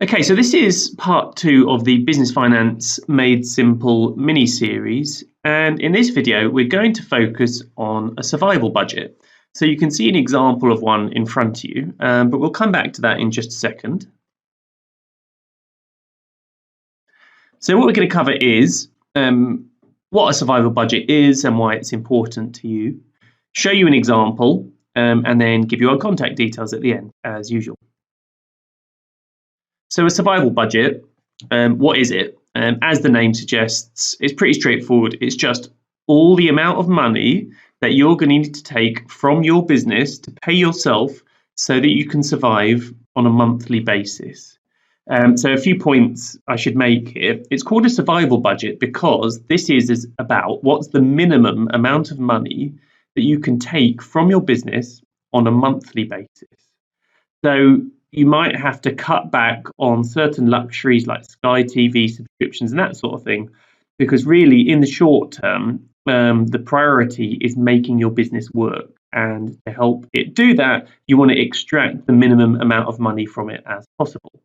Okay, so this is part two of the Business Finance Made Simple mini-series. And in this video, we're going to focus on a survival budget. So you can see an example of one in front of you, but we'll come back to that in just a second. So what we're going to cover is what a survival budget is and why it's important to you, show you an example, and then give you our contact details at the end, as usual. So a survival budget, what is it? As the name suggests, it's pretty straightforward. It's just all the amount of money that you're going to need to take from your business to pay yourself so that you can survive on a monthly basis. So a few points I should make here. It's called a survival budget because this is about what's the minimum amount of money that you can take from your business on a monthly basis. So you might have to cut back on certain luxuries like Sky TV subscriptions and that sort of thing, because really in the short term, the priority is making your business work. And to help it do that, you want to extract the minimum amount of money from it as possible.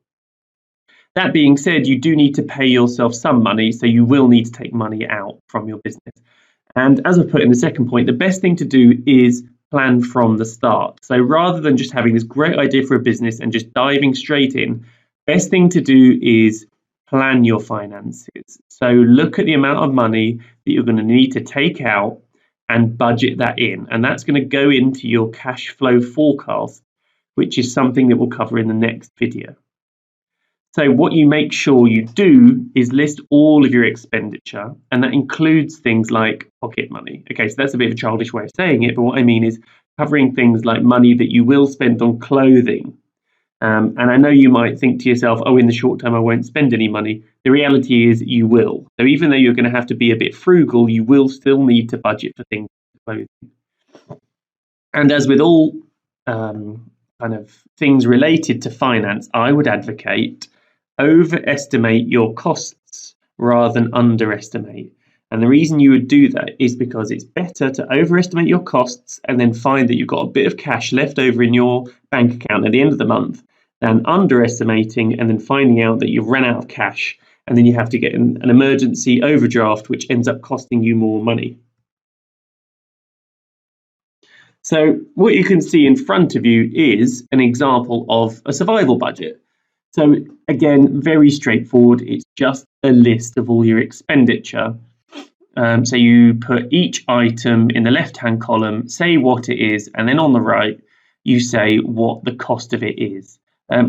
That being said, you do need to pay yourself some money, so you will need to take money out from your business. And as I put in the second point, the best thing to do is plan from the start. So rather than just having this great idea for a business and just diving straight in, best thing to do is plan your finances. So look at the amount of money that you're going to need to take out and budget that in. And that's going to go into your cash flow forecast, which is something that we'll cover in the next video. So what you make sure you do is list all of your expenditure, and that includes things like pocket money. Okay, so that's a bit of a childish way of saying it, but what I mean is covering things like money that you will spend on clothing. And I know you might think to yourself, oh, in the short term, I won't spend any money. The reality is you will. So even though you're going to have to be a bit frugal, you will still need to budget for things like clothing. And as with all kind of things related to finance, I would advocate overestimate your costs rather than underestimate. And the reason you would do that is because it's better to overestimate your costs and then find that you've got a bit of cash left over in your bank account at the end of the month than underestimating and then finding out that you've run out of cash and then you have to get an emergency overdraft, which ends up costing you more money. So what you can see in front of you is an example of a survival budget. So again, very straightforward. It's just a list of all your expenditure. So you put each item in the left-hand column, say what it is, and then on the right, you say what the cost of it is.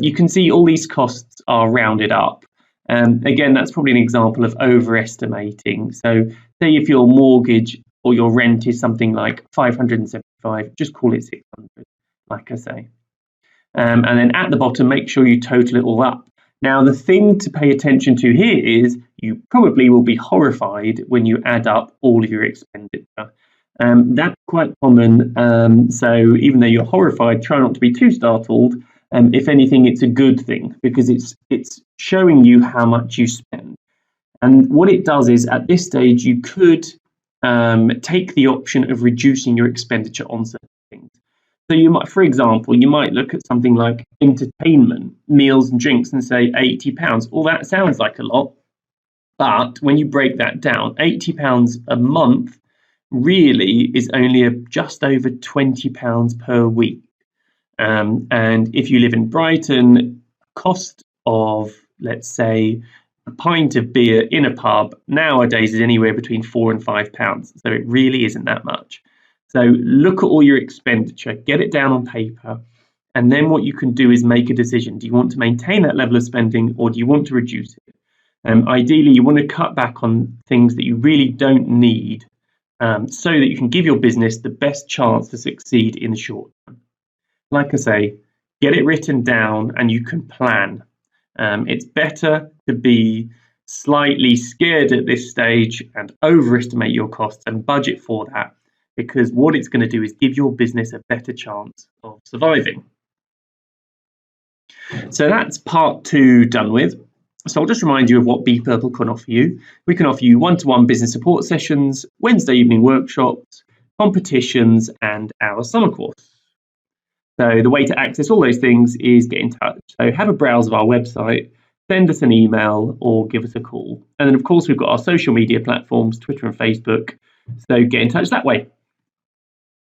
You can see all these costs are rounded up. Again, that's probably an example of overestimating. So say if your mortgage or your rent is something like 575, just call it 600, like I say. And then at the bottom, make sure you total it all up. Now, the thing to pay attention to here is you probably will be horrified when you add up all of your expenditure. That's quite common. So even though you're horrified, try not to be too startled. If anything, it's a good thing because it's showing you how much you spend. And what it does is at this stage, you could take the option of reducing your expenditure on certain things. So you might, for example, you might look at something like entertainment, meals and drinks and say £80. Well, that sounds like a lot, but when you break that down, £80 a month really is only just over £20 per week. And if you live in Brighton, cost of, let's say, a pint of beer in a pub nowadays is anywhere between £4 and £5. So it really isn't that much. So look at all your expenditure, get it down on paper, and then what you can do is make a decision. Do you want to maintain that level of spending or do you want to reduce it? Ideally, you want to cut back on things that you really don't need so that you can give your business the best chance to succeed in the short term. Like I say, get it written down and you can plan. It's better to be slightly scared at this stage and overestimate your costs and budget for that, because what it's going to do is give your business a better chance of surviving. So that's part two done with. So I'll just remind you of what beepurple can offer you. We can offer you one-to-one business support sessions, Wednesday evening workshops, competitions, and our summer course. So the way to access all those things is get in touch. So have a browse of our website, send us an email or give us a call. And then, of course, we've got our social media platforms, Twitter and Facebook. So get in touch that way.